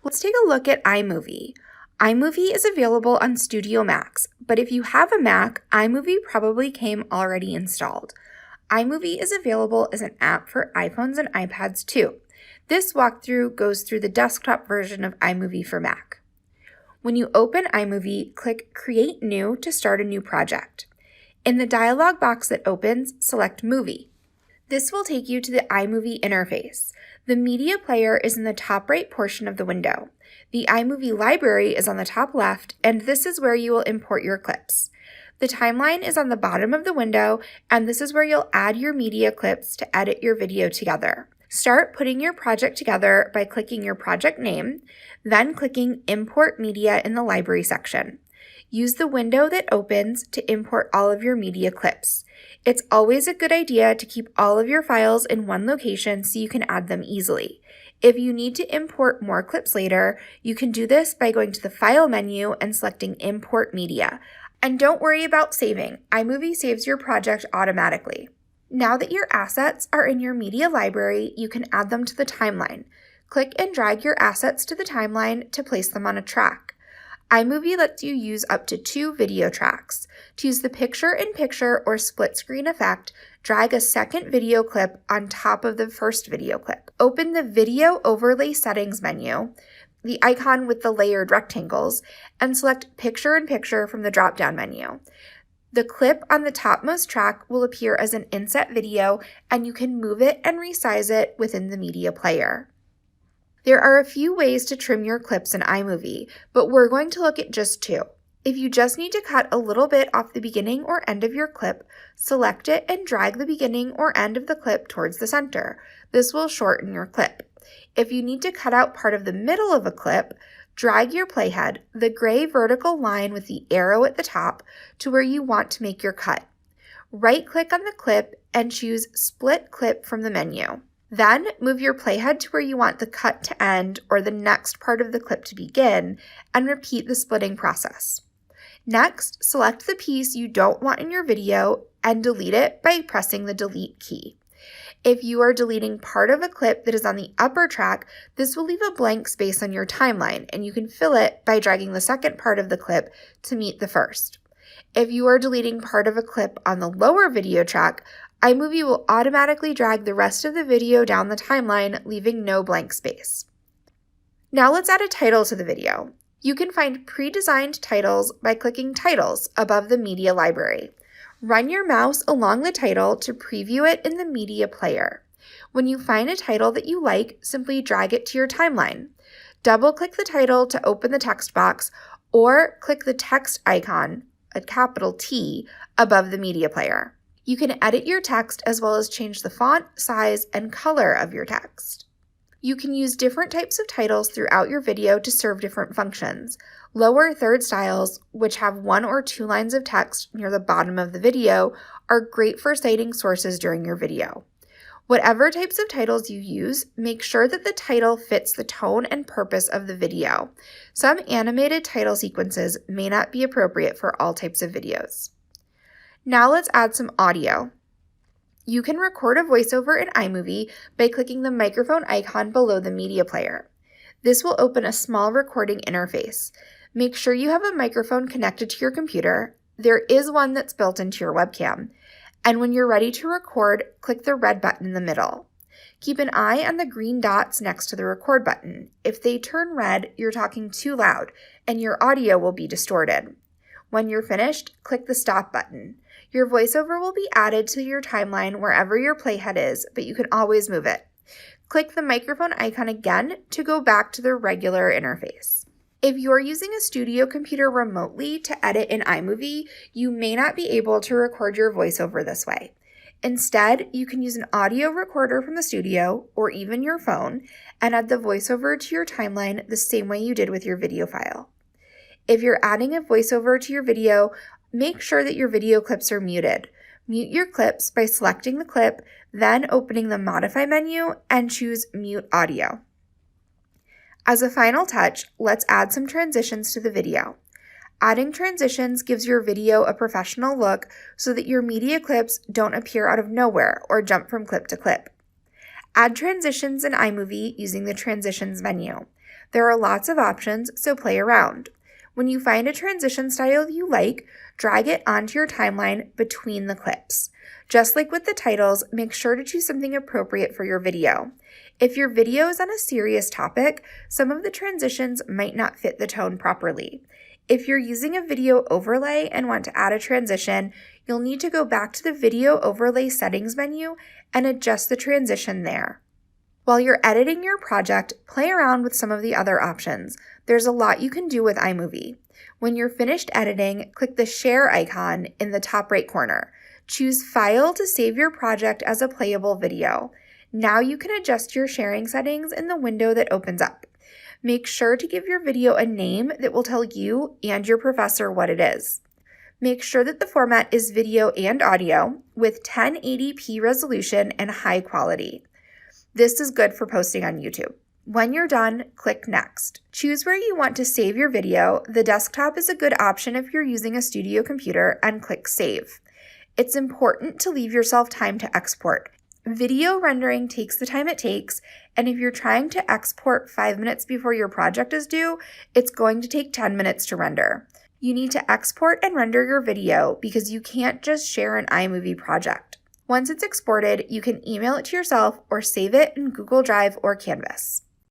Let's take a look at iMovie. iMovie is available on Studio Macs, but if you have a Mac, iMovie probably came already installed. iMovie is available as an app for iPhones and iPads too. This walkthrough goes through the desktop version of iMovie for Mac. When you open iMovie, click Create New to start a new project. In the dialog box that opens, select Movie. This will take you to the iMovie interface. The media player is in the top right portion of the window. The iMovie library is on the top left, and this is where you will import your clips. The timeline is on the bottom of the window, and this is where you'll add your media clips to edit your video together. Start putting your project together by clicking your project name, then clicking Import Media in the Library section. Use the window that opens to import all of your media clips. It's always a good idea to keep all of your files in one location so you can add them easily. If you need to import more clips later, you can do this by going to the File menu and selecting Import Media. And don't worry about saving. iMovie saves your project automatically. Now that your assets are in your media library, you can add them to the timeline. Click and drag your assets to the timeline to place them on a track. iMovie lets you use up to 2 video tracks. To use the picture-in-picture or split screen effect, drag a second video clip on top of the first video clip. Open the Video Overlay Settings menu, the icon with the layered rectangles, and select Picture-in-Picture from the drop-down menu. The clip on the topmost track will appear as an inset video, and you can move it and resize it within the media player. There are a few ways to trim your clips in iMovie, but we're going to look at just 2. If you just need to cut a little bit off the beginning or end of your clip, select it and drag the beginning or end of the clip towards the center. This will shorten your clip. If you need to cut out part of the middle of a clip, drag your playhead, the gray vertical line with the arrow at the top, to where you want to make your cut. Right-click on the clip and choose Split Clip from the menu. Then move your playhead to where you want the cut to end or the next part of the clip to begin, and repeat the splitting process. Next, select the piece you don't want in your video and delete it by pressing the Delete key. If you are deleting part of a clip that is on the upper track, this will leave a blank space on your timeline, and you can fill it by dragging the second part of the clip to meet the first. If you are deleting part of a clip on the lower video track, iMovie will automatically drag the rest of the video down the timeline, leaving no blank space. Now let's add a title to the video. You can find pre-designed titles by clicking Titles above the media library. Run your mouse along the title to preview it in the media player. When you find a title that you like, simply drag it to your timeline. Double-click the title to open the text box, or click the text icon, a capital T, above the media player. You can edit your text as well as change the font, size, and color of your text. You can use different types of titles throughout your video to serve different functions. Lower third styles, which have 1 or 2 lines of text near the bottom of the video, are great for citing sources during your video. Whatever types of titles you use, make sure that the title fits the tone and purpose of the video. Some animated title sequences may not be appropriate for all types of videos. Now let's add some audio. You can record a voiceover in iMovie by clicking the microphone icon below the media player. This will open a small recording interface. Make sure you have a microphone connected to your computer. There is one that's built into your webcam. And when you're ready to record, click the red button in the middle. Keep an eye on the green dots next to the record button. If they turn red, you're talking too loud, and your audio will be distorted. When you're finished, click the stop button. Your voiceover will be added to your timeline wherever your playhead is, but you can always move it. Click the microphone icon again to go back to the regular interface. If you're using a studio computer remotely to edit in iMovie, you may not be able to record your voiceover this way. Instead, you can use an audio recorder from the studio or even your phone and add the voiceover to your timeline the same way you did with your video file. If you're adding a voiceover to your video, make sure that your video clips are muted. Mute your clips by selecting the clip, then opening the Modify menu and choose Mute Audio. As a final touch, let's add some transitions to the video. Adding transitions gives your video a professional look so that your media clips don't appear out of nowhere or jump from clip to clip. Add transitions in iMovie using the Transitions menu. There are lots of options, so play around. When you find a transition style you like, drag it onto your timeline between the clips. Just like with the titles, make sure to choose something appropriate for your video. If your video is on a serious topic, some of the transitions might not fit the tone properly. If you're using a video overlay and want to add a transition, you'll need to go back to the video overlay settings menu and adjust the transition there. While you're editing your project, play around with some of the other options. There's a lot you can do with iMovie. When you're finished editing, click the share icon in the top right corner. Choose File to save your project as a playable video. Now you can adjust your sharing settings in the window that opens up. Make sure to give your video a name that will tell you and your professor what it is. Make sure that the format is video and audio with 1080p resolution and high quality. This is good for posting on YouTube. When you're done, click Next. Choose where you want to save your video. The desktop is a good option if you're using a studio computer, and click Save. It's important to leave yourself time to export. Video rendering takes the time it takes, and if you're trying to export 5 minutes before your project is due, it's going to take 10 minutes to render. You need to export and render your video because you can't just share an iMovie project. Once it's exported, you can email it to yourself or save it in Google Drive or Canvas.